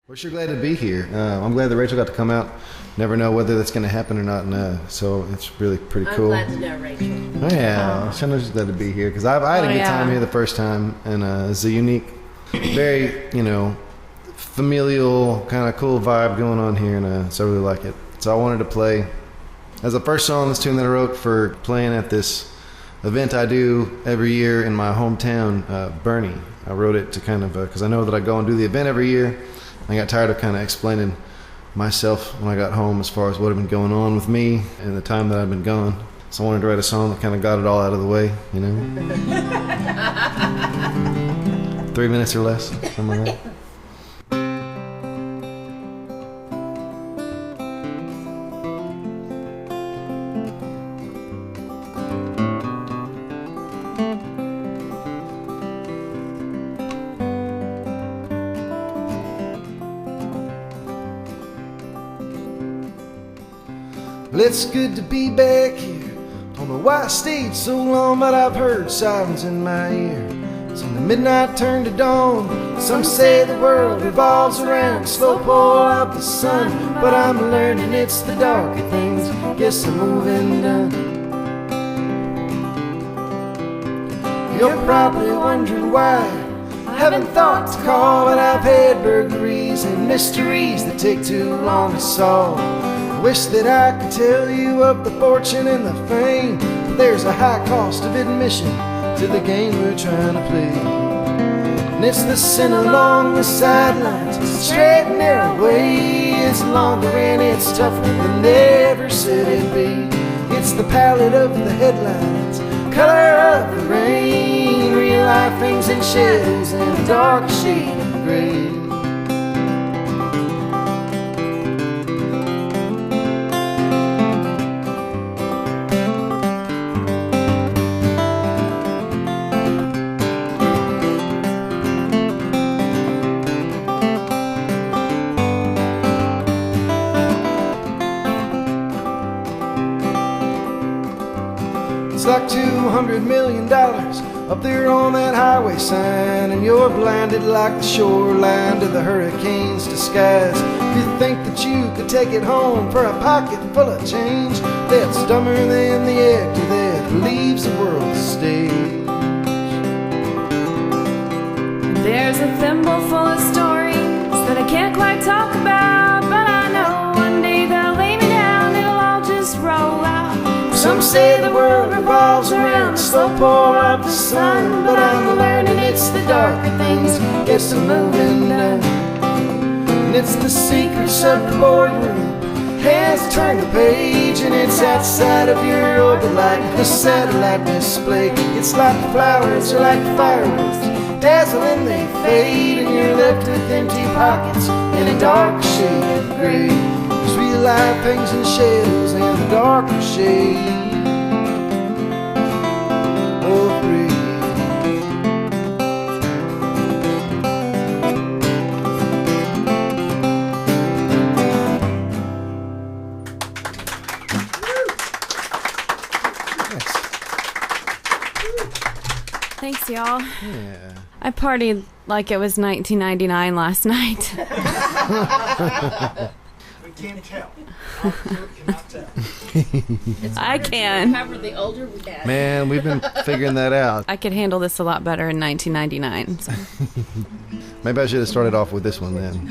We're sure glad to be here. I'm glad that Rachel got to come out. Never know whether that's going to happen or not, so it's really pretty cool. I'm glad to know Rachel. Oh, yeah, I'm just glad to be here because I had a good time here the first time, and it's a unique, very, familial, kind of cool vibe going on here, and so I really like it. So I wanted to play as the first song, this tune that I wrote for playing at this event I do every year in my hometown, Bernie. I wrote it to kind of, because I know that I go and do the event every year. I got tired of kind of explaining myself when I got home as far as what had been going on with me and the time that I've been gone. So I wanted to write a song that kind of got it all out of the way, 3 minutes or less, something like that. Well, it's good to be back here. Don't know why I stayed so long, but I've heard silence in my ear. Seen the midnight turn to dawn. Some say the world revolves around the slow pull of the sun, but I'm learning it's the darker things. Guess I'm moving done. You're probably wondering why I haven't thought to call, but I've had burglaries and mysteries that take too long to solve. I wish that I could tell you of the fortune and the fame, but there's a high cost of admission to the game we're trying to play. And it's the sin along the sidelines, straight and narrow way. It's longer and it's tougher than they ever said it'd be. It's the palette of the headlines, color of the rain, real life things in shadows and a dark shade of gray. It's like $200 million up there on that highway sign, and you're blinded like the shoreline to the hurricane's disguise. You think that you could take it home for a pocket full of change that's dumber than the actor that leaves the world stage. There's a thimble full of stories that I can't quite talk about, but I know one day they'll lay me down, it'll all just roll out. Some say the world revolves around the slow pour of the sun, but I'm learning it's the darker things. Guess I'm moving down. And it's the secrets of the boardroom. Hands turn the page, and it's outside of your orbit like the satellite display. It's like the flowers are like fireworks, dazzling they fade, and you're left with empty pockets in a dark shade of gray. There's real life hangs in shadows and the darker shade of gray. Thanks, y'all. Yeah. I partied like it was 1999 last night. We can't tell. Cannot tell. I can. However, the older we get. Man, we've been figuring that out. I could handle this a lot better in 1999. So. Maybe I should have started off with this one then.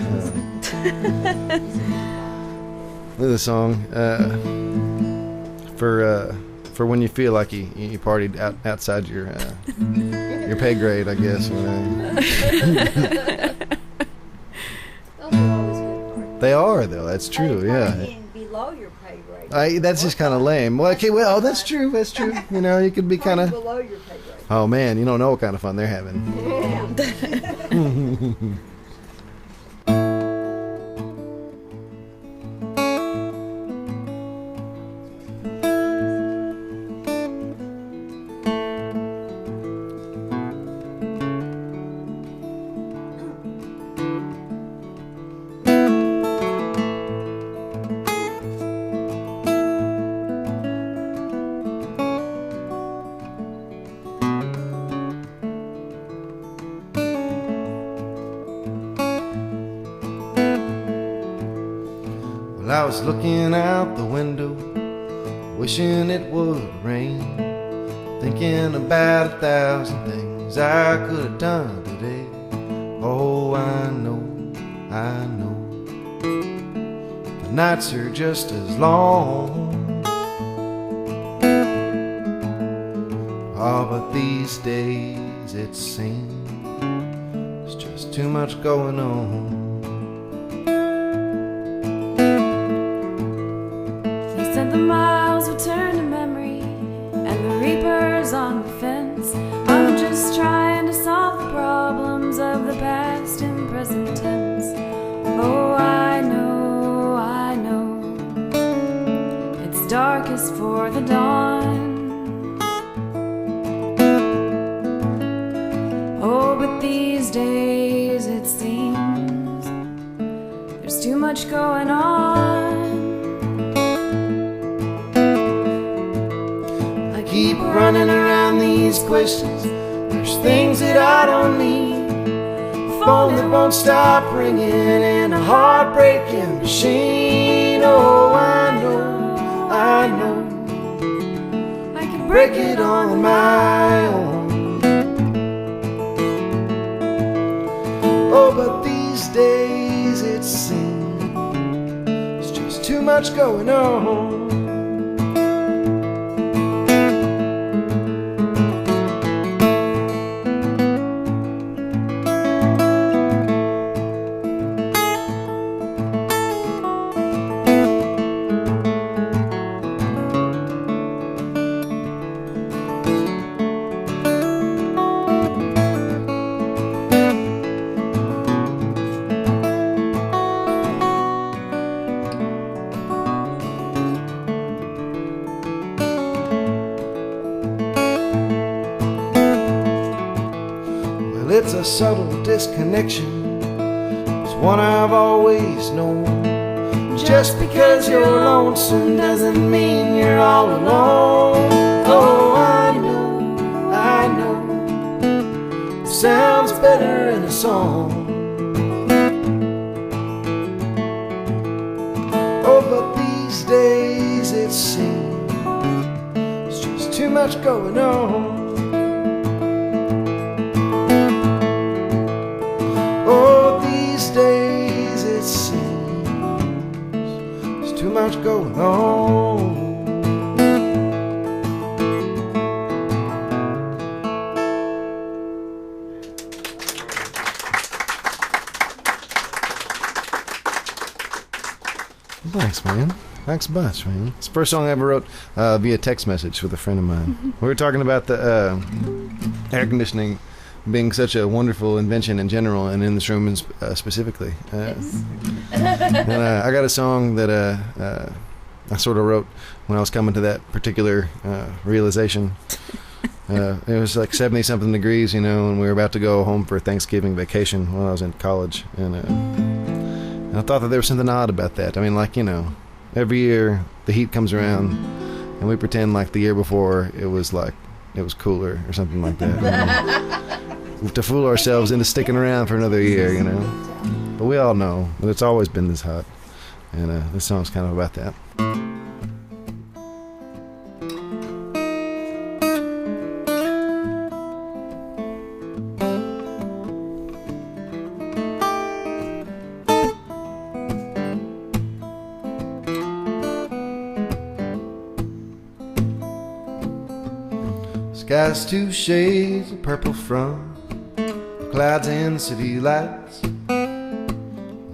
This is a song for when you feel like you partied outside your pay grade, I guess. Those are always good parts. They are, though. That's true. Yeah. Partying below your pay grade. That's just kind of lame. Well, okay. Well, that's true. That's true. You could be kind of. Below your pay grade. Oh man, you don't know what kind of fun they're having. Well, I was looking out the window, wishing it would rain, thinking about 1,000 things I could have done today. Oh, I know the nights are just as long. Oh, but these days it seems there's just too much going on. They said the miles would turn to memory and the reapers on the fence. I'm just trying to solve the problems of the past in present tense. Oh, I know it's darkest for the dawn. Oh, but these days it seems there's too much going on. I keep running around these questions. There's things that I don't need. Phone that won't stop ringing in a heartbreaking machine. Oh, I know I can break it on my own. Oh, but these days it seems there's just too much going on. It's a subtle disconnection, it's one I've always known. Just because you're lonesome doesn't mean you're all alone. Oh, I know it sounds better in a song. Oh, but these days it seems there's just too much going on. Oh, these days it seems there's too much going on. Thanks, man. Thanks a bunch, man. It's the first song I ever wrote via text message with a friend of mine. We were talking about the air conditioning being such a wonderful invention in general, and in this room specifically. And I got a song that I sort of wrote when I was coming to that particular realization. It was like 70-something degrees, you know, and we were about to go home for Thanksgiving vacation when I was in college. And I thought that there was something odd about that. I mean, like, you know, every year the heat comes around, and we pretend like the year before it was cooler or something like that. You know? To fool ourselves into sticking around for another year, you know. But we all know that it's always been this hot, and this song's kind of about that. Sky's 2 shades of purple from clouds and city lights.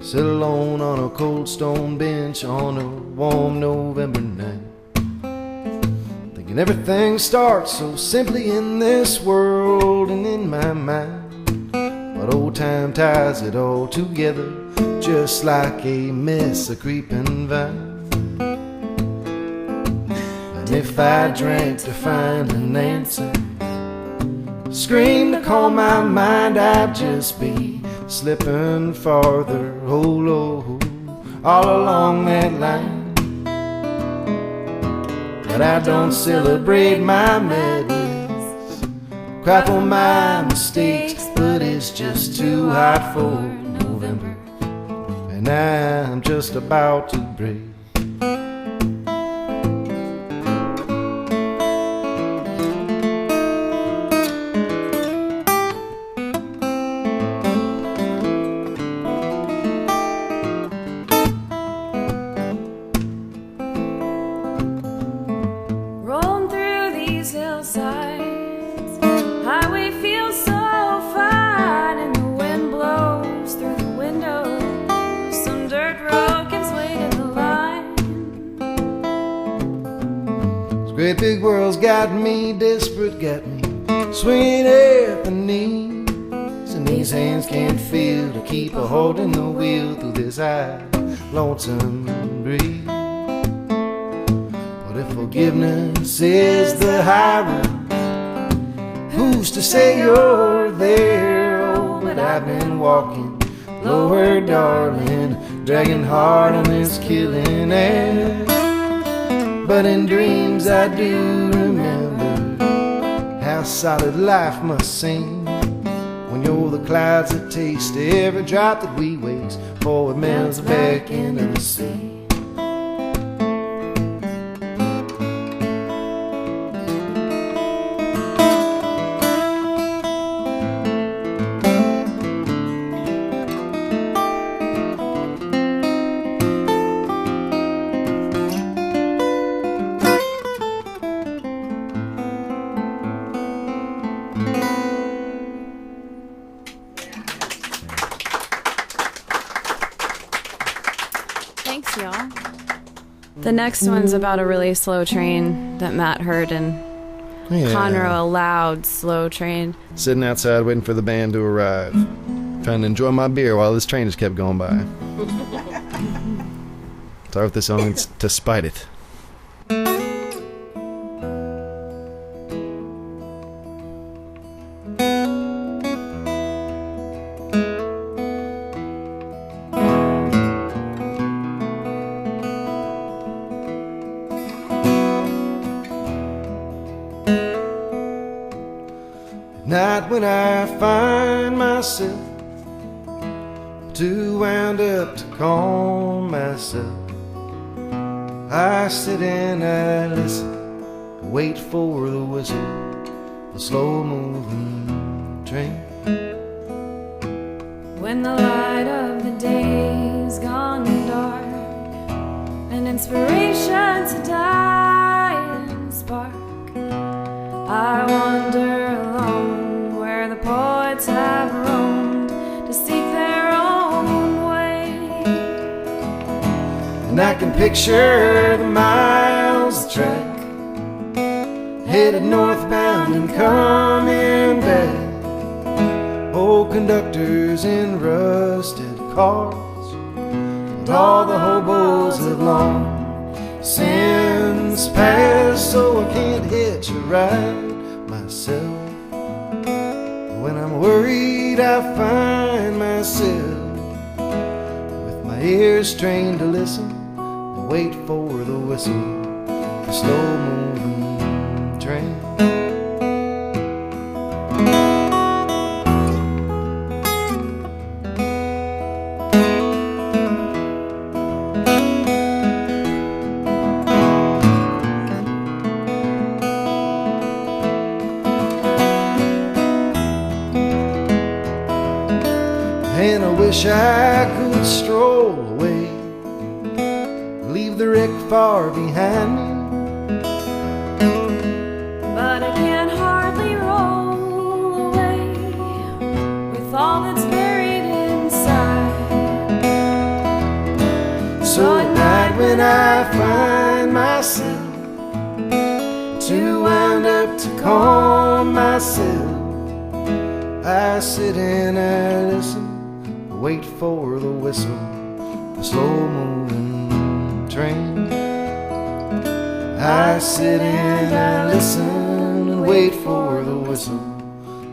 Sit alone on a cold stone bench on a warm November night, thinking everything starts so simply in this world and in my mind. But old time ties it all together, just like a mess of creeping vine. And if I drank to find an answer, scream to calm my mind, I'd just be slipping farther, oh Lord, all along that line. But I don't celebrate my medals, cry for my mistakes, but it's just too hot for November. And and I'm just about to break. Rolling through these hillsides, highway feels so fine, and the wind blows through the window. Some dirt road gives way to the line. This great big world's got me desperate, got me swinging at the knees, and these hands can't feel to keep a holding the wheel through this high, lonesome breeze. But if forgiveness is the high road, who's to say you're there? Oh, but I've been walking lower, darling, dragging hard on this killing air. But in dreams I do remember how solid life must seem when you're the clouds that taste every drop that we waste before it melts back into the sea. Thanks, y'all. The next one's about a really slow train that Matt heard, and Conroe, a loud, slow train. Sitting outside waiting for the band to arrive, trying to enjoy my beer while this train just kept going by. Start with this song, it's To Spite It. Night when I find myself too wound up to calm myself, I sit and I listen, wait for the whistle, the slow-moving train. When the light of the day's gone dark, an inspiration to die and spark, I wander alone where the poets have roamed to seek their own way. And I can picture the miles of track headed northbound and coming back. Old conductors in rusted cars, and all the hobos have long since passed, so I can't hitch a ride myself. When I'm worried I find myself with my ears trained to listen and wait for the whistle, the slow-moving train. And I wish I could stroll away, leave the wreck far behind me, but I can hardly roll away with all that's buried inside. So at night when I find myself too wound up to calm myself, I sit and I listen, wait for the whistle, the slow-moving train. I sit and I listen and wait for the whistle,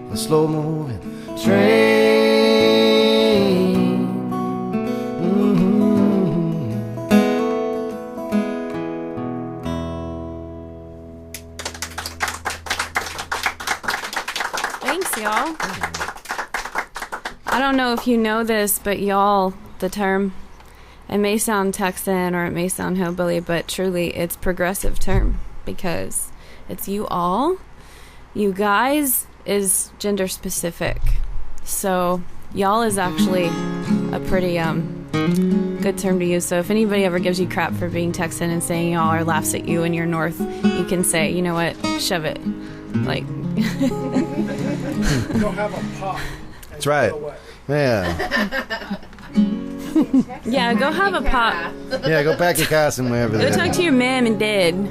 the slow-moving train. Thanks, y'all. I don't know if you know this, but y'all, the term it may sound Texan or it may sound hillbilly, but truly it's progressive term because it's you all. You guys is gender specific. So y'all is actually a pretty good term to use. So if anybody ever gives you crap for being Texan and saying y'all or laughs at you and you're North, you can say, you know what, shove it. Like Go have a pop. That's right. Yeah. Yeah, go have a pop. Yeah, go pack your costume wherever. Go talk to your mom and dad.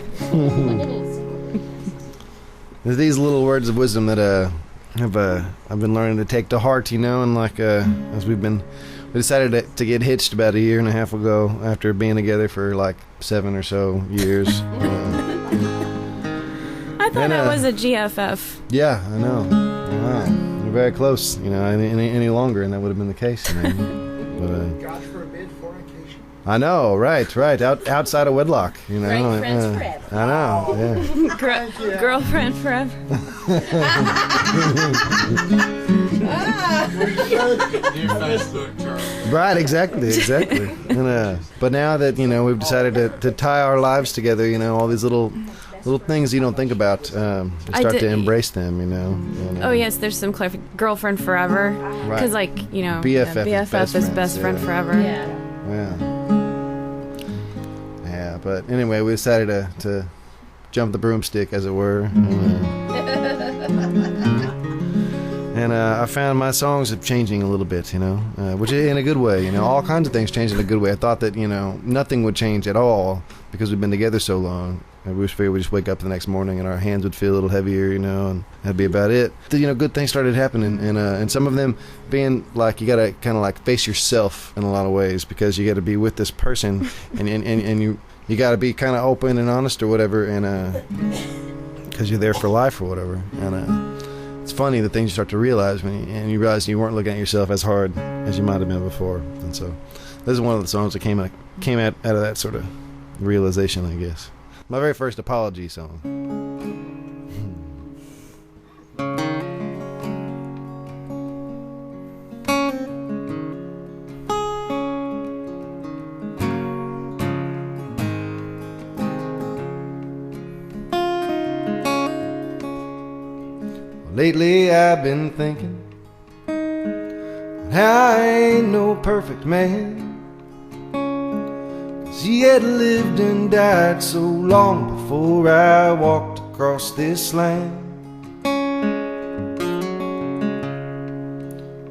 There's these little words of wisdom that I've been learning to take to heart, and like as we decided to get hitched about 1.5 years ago after being together for like 7 or so years. I thought that was a GFF. Yeah, I know. Wow. You're very close, any longer, and that would have been the case. But, God forbid fornication. I know, right. Outside of wedlock, Great friends forever. I know, yeah. Girlfriend forever. Right, exactly. And, but now that we've decided to tie our lives together, all these little things you don't think about, start to embrace them, Oh yes, there's some girlfriend forever, because right. BFF is best friend forever. Yeah. Yeah, but anyway, we decided to jump the broomstick, as it were. And I found my songs are changing a little bit, which is in a good way. All kinds of things change in a good way. I thought that, nothing would change at all because we've been together so long. We figured we'd just wake up the next morning and our hands would feel a little heavier, and that'd be about it. Good things started happening, and some of them being like you gotta kind of like face yourself in a lot of ways because you got to be with this person, and you got to be kind of open and honest or whatever, and because you're there for life or whatever, and it's funny the things you start to realize when you realize you weren't looking at yourself as hard as you might have been before, and so this is one of the songs that came out of that sort of realization, I guess. My very first apology song. Lately I've been thinking how I ain't no perfect man. He had lived and died so long before I walked across this land.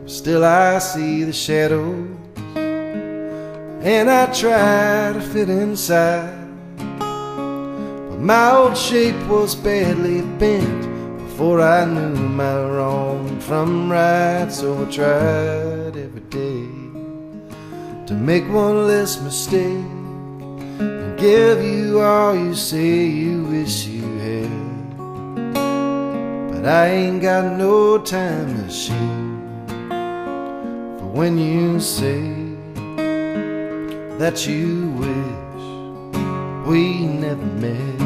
Still I see the shadows, and I try to fit inside. But my old shape was badly bent before I knew my wrong from right. So I tried every day to make one less mistake, give you all you say you wish you had. But I ain't got no time to shoot for when you say that you wish we never met.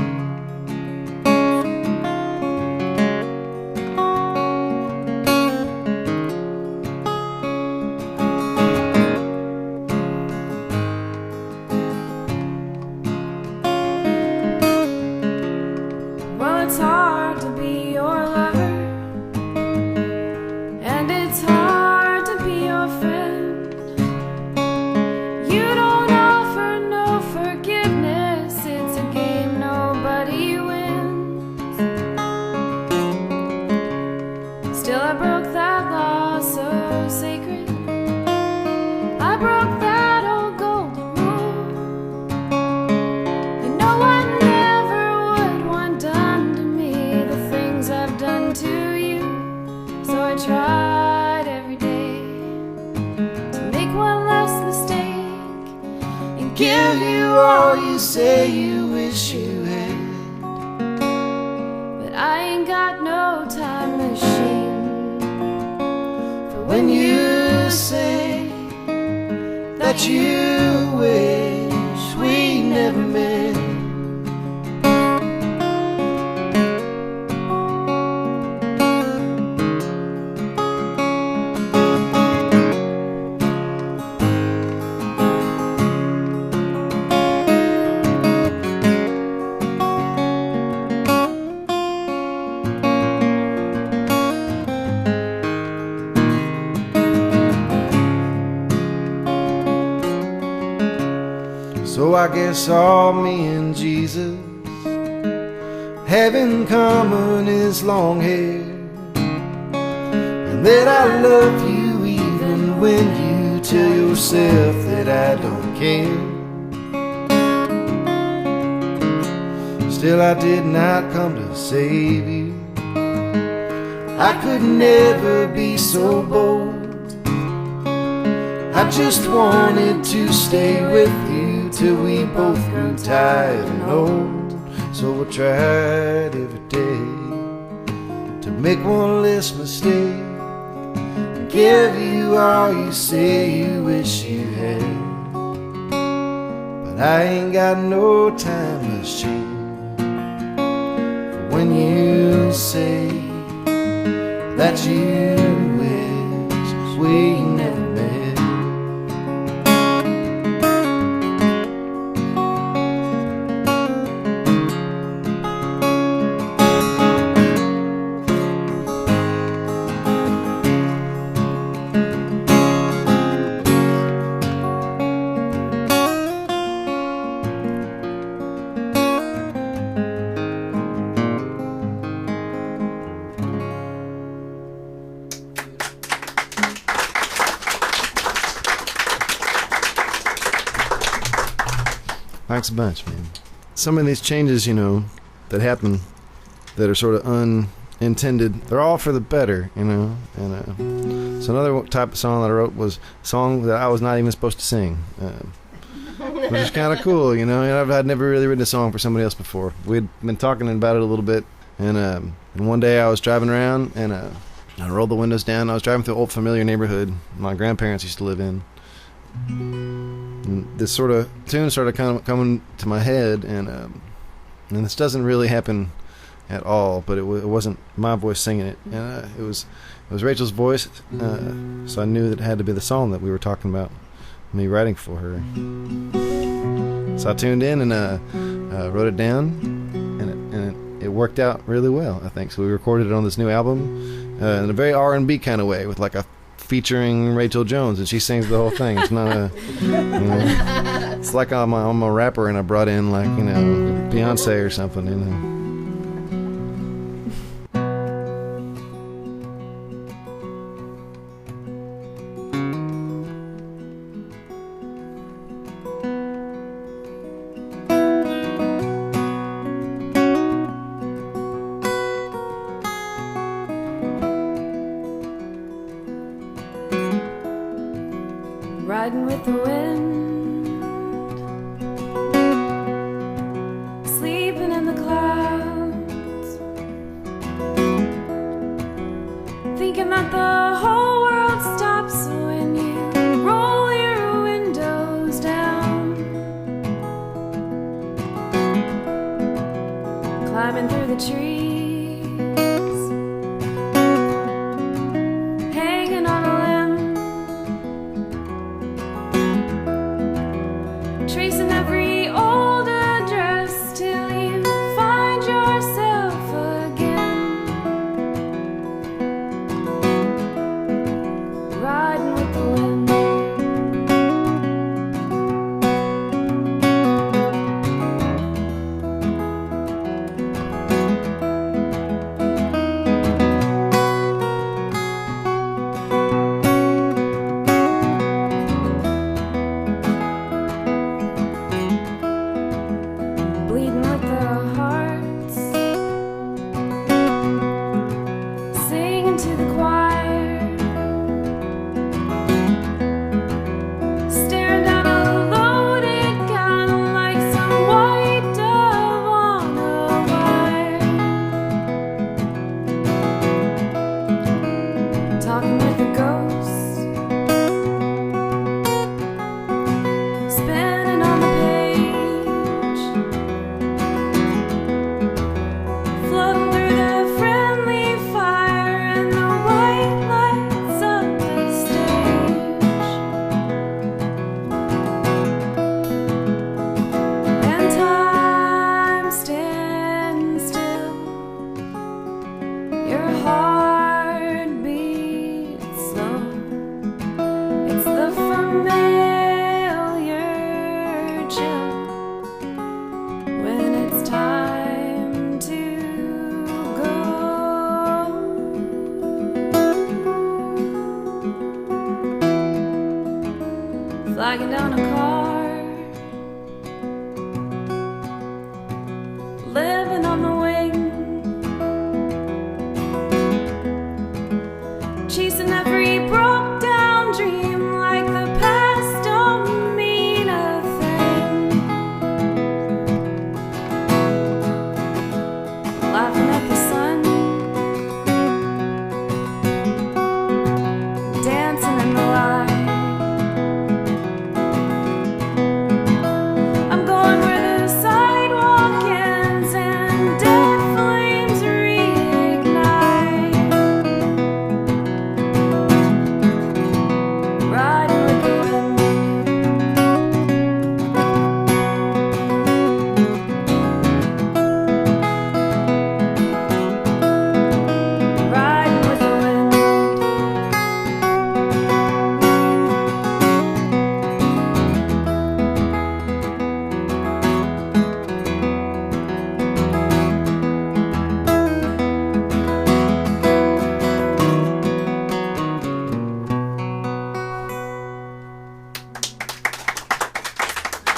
So I guess all me and Jesus have in common is long hair, and that I love you even when you tell yourself that I don't care. Still I did not come to save you. I could never be so bold. I just wanted to stay with you till we both grew tired and old. So I tried every day to make one less mistake and give you all you say you wish you had. But I ain't got no time machine for when you say that you wish we never met. Thanks a bunch, man. Some of these changes, you know, that happen that are sort of unintended, they're all for the better, you know. And so another type of song that I wrote was a song that I was not even supposed to sing, which is kind of cool, you know. I'd never really written a song for somebody else before. We'd been talking about it a little bit, and one day I was driving around, and I rolled the windows down. I was driving through an old familiar neighborhood my grandparents used to live in. And this sort of tune started kind of coming to my head, and this doesn't really happen at all, but it wasn't my voice singing it, and it was Rachel's voice, so I knew that it had to be the song that we were talking about, me writing for her. So I tuned in and wrote it down, and it worked out really well, I think. So we recorded it on this new album in a very R&B kind of way, with like a featuring Rachel Jones, and she sings the whole thing. It's not a, you know, it's like I'm a rapper and I brought in, like, you know, Beyonce or something, you know. Riding with the wind, sleeping in the clouds, thinking that the whole world stops when you roll your windows down, climbing through the trees, hanging on a tracing every old address till you find yourself again, riding with the wind.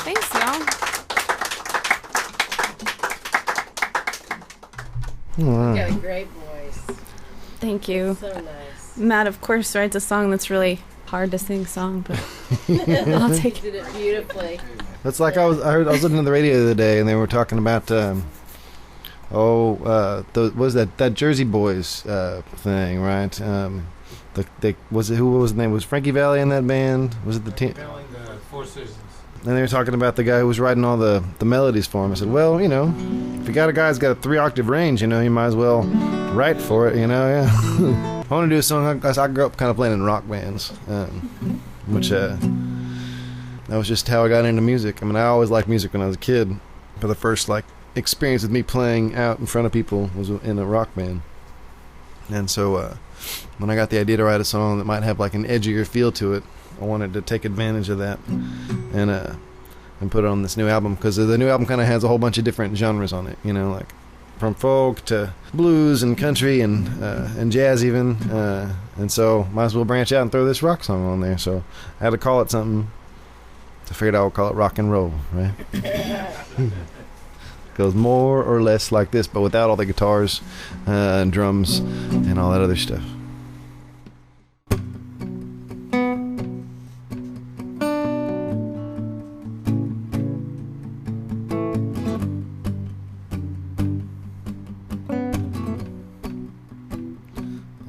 Thanks, y'all. You got a great voice. Thank you. So nice. Matt, of course, writes a song that's really hard to sing song, but I'll take You it. did it beautifully. That's like I was listening to the radio the other day, and they were talking about what was that Jersey Boys thing, right? What was the name? Was Frankie Valli in that band? Was it the team? Four Seasons. And they were talking about the guy who was writing all the melodies for him. I said, well, you know, if you got a guy who's got a 3-octave range, you know, you might as well write for it, you know, yeah. I want to do a song. I grew up kind of playing in rock bands, which that was just how I got into music. I mean, I always liked music when I was a kid. But the first, like, experience with me playing out in front of people was in a rock band. And so when I got the idea to write a song that might have, like, an edgier feel to it, I wanted to take advantage of that and put it on this new album, because the new album kind of has a whole bunch of different genres on it, you know, like from folk to blues and country and jazz even, and so might as well branch out and throw this rock song on there. So I had to call it something. I figured I would call it rock and roll, right? Goes more or less like this, but without all the guitars and drums and all that other stuff.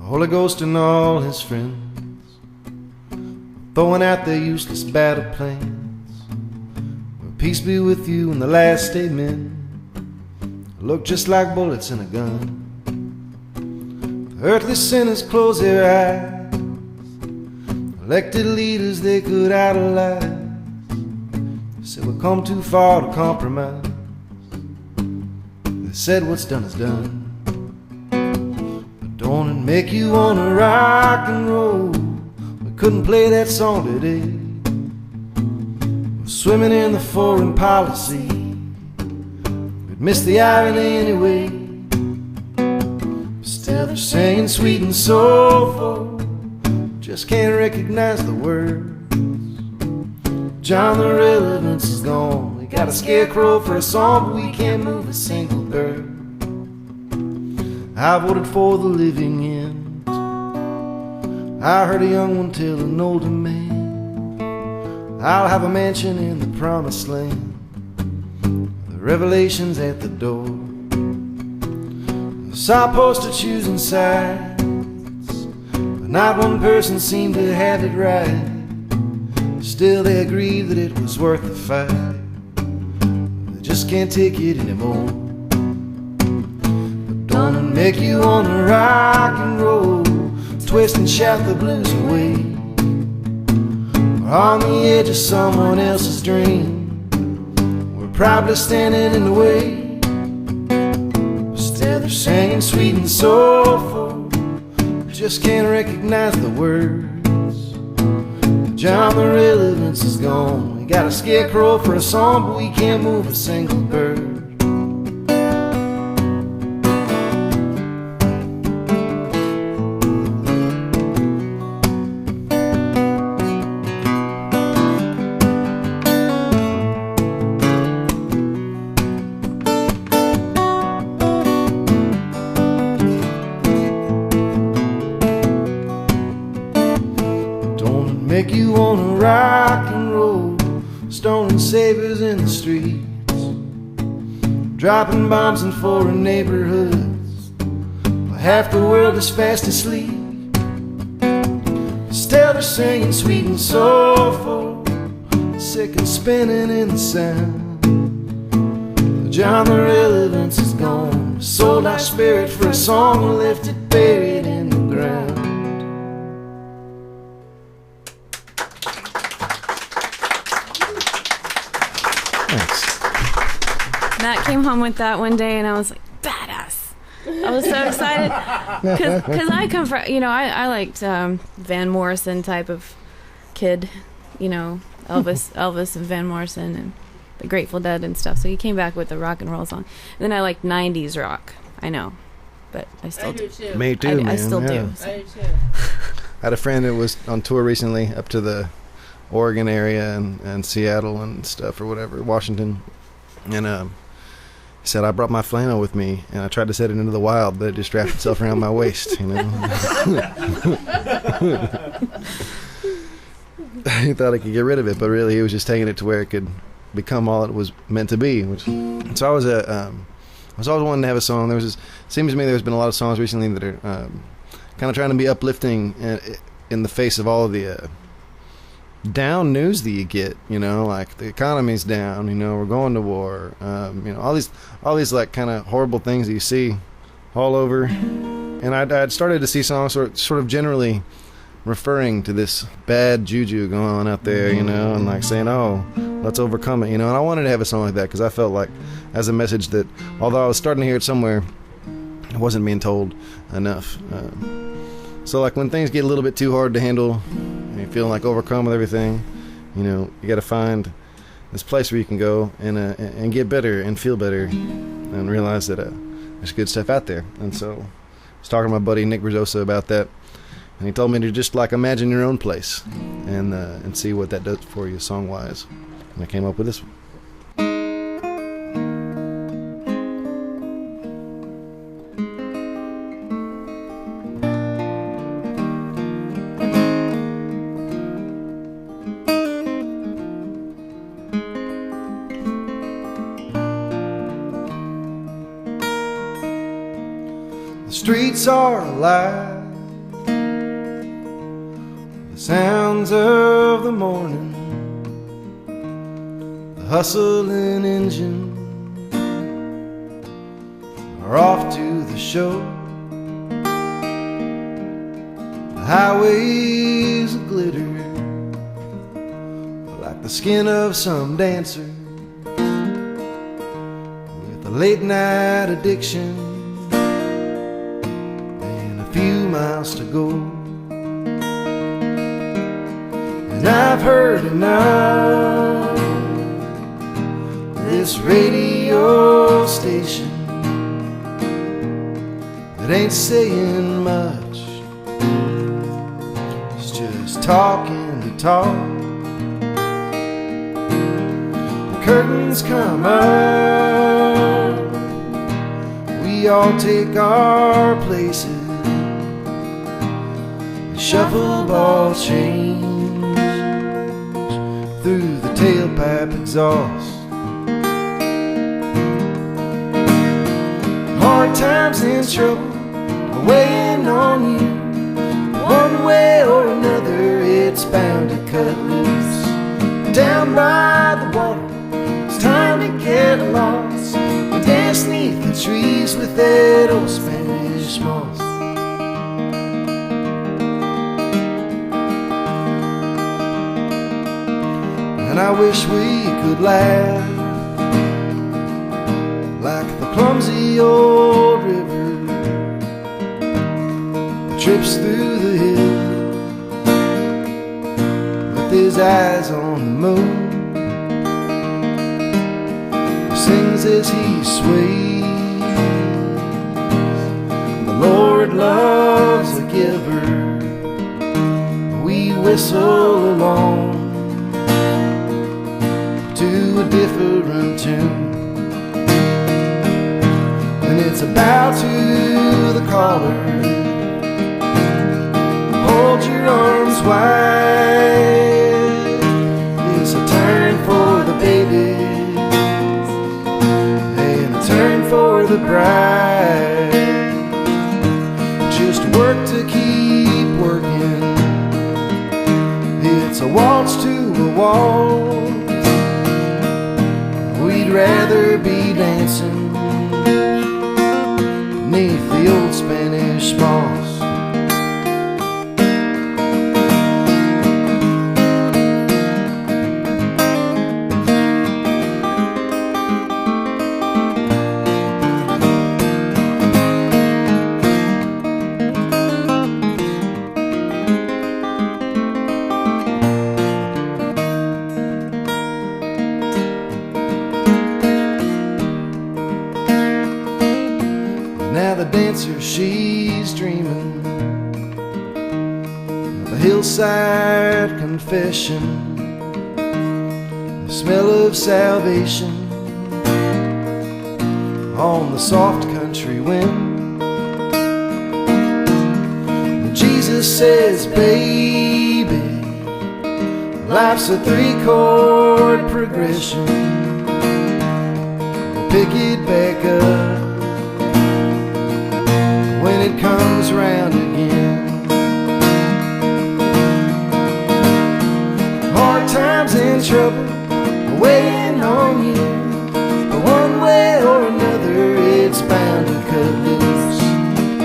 Holy Ghost and all his friends throwing out their useless battle plans. Well, peace be with you in the last amen. Look just like bullets in a gun. The earthly sinners close their eyes. Elected leaders they could idolize. They said we've come too far to compromise. They said what's done is done. Don't it make you wanna rock and roll? We couldn't play that song today. We're swimming in the foreign policy. We'd miss the irony anyway. Still they're singing sweet and soulful. Just can't recognize the words. John, the relevance is gone. We got a scarecrow for a song, but we can't move a single bird. I voted for the living end. I heard a young one tell an older man, I'll have a mansion in the promised land. The revelation's at the door. I saw a poster choosing sides, but not one person seemed to have it right. Still they agreed that it was worth the fight. They just can't take it anymore. Don't it make you wanna rock and roll, twist and shout the blues away? We're on the edge of someone else's dream. We're probably standing in the way. Still they're singing sweet and soulful. Just can't recognize the words. John, the relevance is gone. We got a scarecrow for a song, but we can't move a single bird. Make you wanna rock and roll, stoning sabers in the streets, dropping bombs in foreign neighborhoods, while half the world is fast asleep. Still they're singing sweet and soulful, sick and spinning in the sound. John, the relevance is gone. We sold our spirit for a song, we left it buried in the ground. Matt came home with that one day, and I was like, badass. I was so excited because I come from, you know, I liked Van Morrison type of kid, you know, Elvis and Van Morrison and the Grateful Dead and stuff. So he came back with a rock and roll song. And then I liked 90s rock. I know, but I still do. Too. Me too, man. I still yeah. do. So. I do too. I had a friend that was on tour recently up to the Oregon area and Seattle and stuff or whatever, Washington. And he said, I brought my flannel with me, and I tried to set it into the wild, but it just wrapped itself around my waist, you know. He thought I could get rid of it, but really he was just taking it to where it could become all it was meant to be. So I was always wanting to have a song. Seems to me there's been a lot of songs recently that are kind of trying to be uplifting in the face of all of the down news that you get, you know, like the economy's down, you know, we're going to war, you know, all these like kind of horrible things that you see all over. And I'd started to see songs sort of generally referring to this bad juju going on out there, you know, and like saying, oh, let's overcome it, you know. And I wanted to have a song like that because I felt like as a message that, although I was starting to hear it somewhere, it wasn't being told enough. So like when things get a little bit too hard to handle and you're feeling like overcome with everything, you know, you got to find this place where you can go and get better and feel better and realize that there's good stuff out there. And so I was talking to my buddy Nick Brazosa about that, and he told me to just like imagine your own place and see what that does for you song wise. And I came up with this one. The streets are alive, the sounds of the morning, the hustling engine are off to the show. The highways are glitter like the skin of some dancer with a late night addiction. Few miles to go, and I've heard enough. This radio station, it ain't saying much, it's just talking to talk. The curtains come up, we all take our places. Shuffle ball change through the tailpipe exhaust. Hard times and trouble are weighing on you. One way or another, it's bound to cut loose. Down by the water, it's time to get lost. Dance beneath the trees with that old Spanish moss. And I wish we could laugh like the clumsy old river that trips through the hills with his eyes on the moon. He sings as he sways, the Lord loves a giver. We whistle along to a different tune. When it's a bow to the caller, hold your arms wide. It's a turn for the babies and a turn for the bride. Just work to keep working. It's a waltz to a waltz. We'd rather be dancing beneath the old Spanish moss. Now the dancer, she's dreaming of a hillside confession smell of salvation on the soft country wind. Jesus says, baby, life's a 3-chord progression. We'll pick it back up when it comes round again. Hard times and trouble are weighing on you, but one way or another it's bound to cut loose.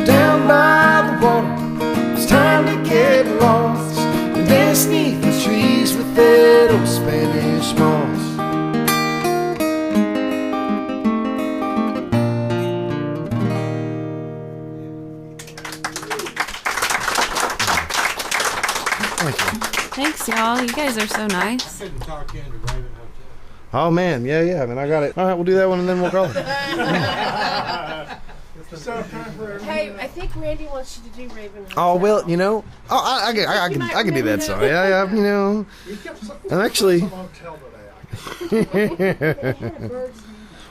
Down by the water, it's time to get lost and dance neath the trees with that old Spanish moss. Thanks, y'all. You guys are so nice. Couldn't talk you into Raven Hotel. Oh man, yeah, I mean I got it. All right, we'll do that one and then we'll call it. Hey, I think Randy wants you to do Raven Hotel. Oh well, you know, I can do that song. Yeah, you know, I'm actually.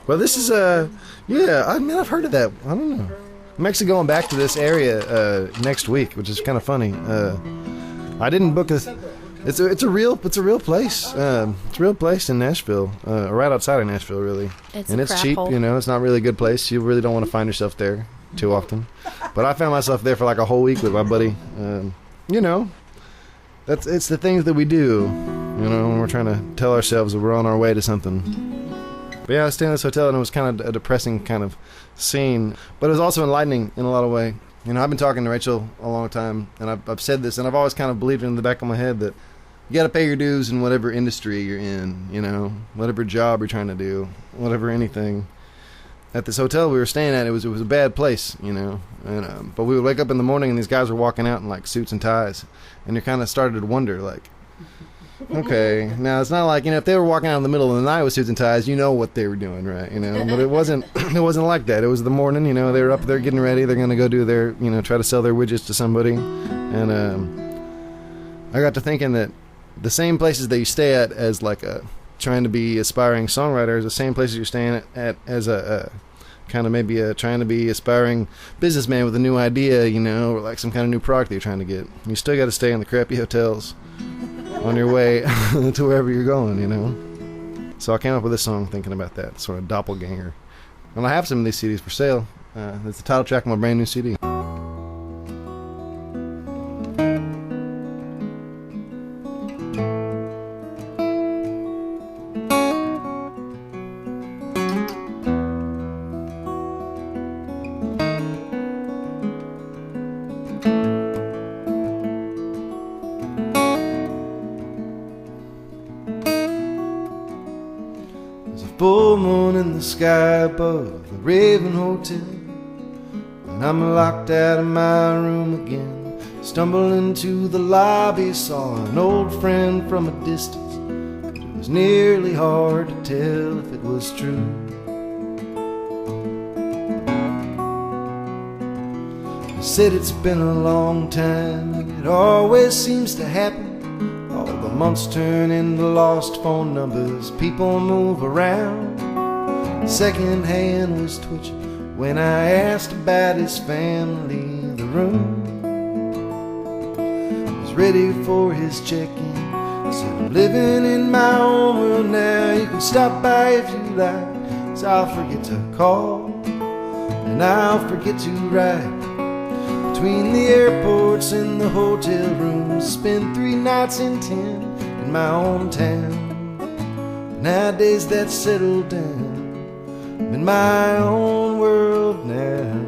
Well, this is yeah. I mean, I've heard of that. I don't know. I'm actually going back to this area next week, which is kind of funny. I didn't book a. It's a real place. It's a real place in Nashville, right outside of Nashville, really. It's cheap. hole. You know, it's not really a good place. You really don't want to find yourself there too often. But I found myself there for like a whole week with my buddy. You know, it's the things that we do. You know, when we're trying to tell ourselves that we're on our way to something. But yeah, I was staying in this hotel and it was kind of a depressing kind of scene, but it was also enlightening in a lot of ways. You know, I've been talking to Rachel a long time, and I've said this, and I've always kind of believed in the back of my head that you got to pay your dues in whatever industry you're in, you know, whatever job you're trying to do, whatever anything. At this hotel we were staying at, it was a bad place, you know, and but we would wake up in the morning and these guys were walking out in like suits and ties, and you kind of started to wonder, like, okay, now it's not like, you know, if they were walking out in the middle of the night with suits and ties, you know what they were doing, right? You know, but it wasn't like that. It was the morning, you know, they were up there getting ready. They're going to go do their, you know, try to sell their widgets to somebody. And I got to thinking that the same places that you stay at as like trying to be aspiring songwriter is the same places you're staying at as a kind of maybe trying to be aspiring businessman with a new idea, you know, or like some kind of new product that you're trying to get. You still got to stay in the crappy hotels on your way to wherever you're going, you know. So I came up with this song thinking about that, sort of doppelganger. And I have some of these CDs for sale. It's the title track of my brand new CD. Full moon in the sky above the Raven Hotel, and I'm locked out of my room again. Stumbled into the lobby, saw an old friend from a distance, but it was nearly hard to tell if it was true. I said it's been a long time, and it always seems to happen. All the months turn into lost phone numbers, people move around. The second hand was twitching when I asked about his family. The room was ready for his check-in. Said, I'm living in my own world now, you can stop by if you like. So I'll forget to call, and I'll forget to write. Between the airports and the hotel rooms, spend 3 nights in 10 in my own town. Nowadays that's settled down, I'm in my own world now.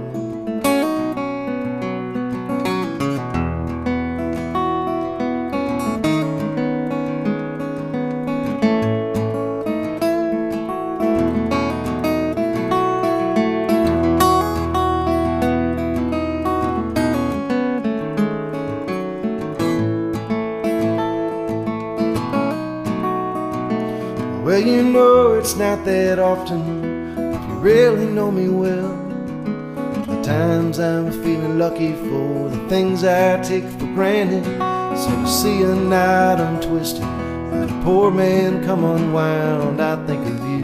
Well, you know it's not that often, if you really know me well. The times I'm feeling lucky for the things I take for granted. So to see a knot untwisted, and a poor man come unwound, I think of you.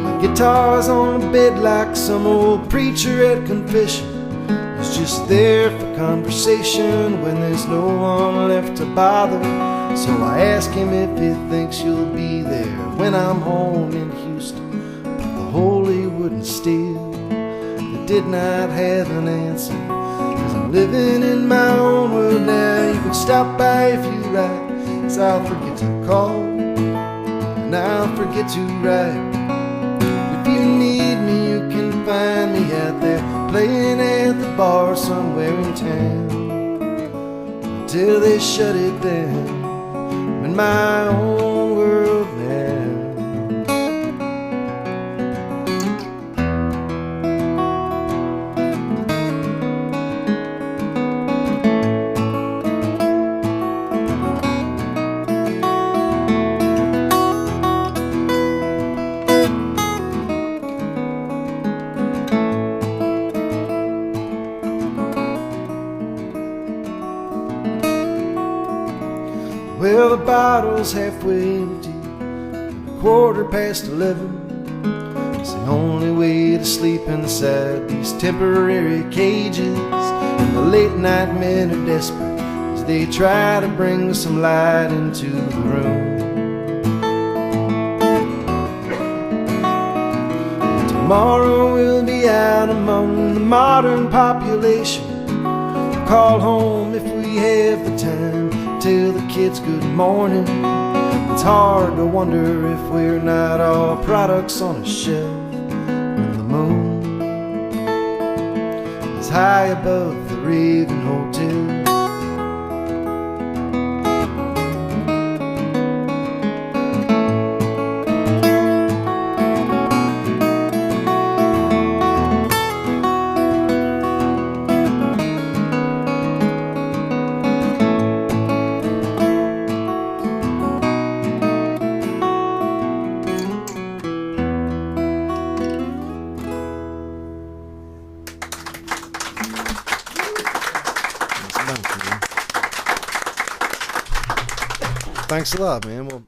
My guitar's on a bed like some old preacher at confession. He's just there for conversation when there's no one left to bother. So I ask him if he thinks you'll be there when I'm home in Houston. But the holy wooden steel that did not have an answer, 'cause I'm living in my own world now. You can stop by if you like, 'cause I'll forget to call and I'll forget to write. If you need me, you can find me out there playing at the bar somewhere in town until they shut it down. I'm in my own world now. Well, the bottle's halfway empty, 11:15. It's the only way to sleep inside these temporary cages. And the late night men are desperate as they try to bring some light into the room. And tomorrow we'll be out among the modern population. Call home if we have the time, tell the kids good morning. It's hard to wonder if we're not all products on a shelf when the moon is high above the Raven Hotel. Thanks a lot, man. Well,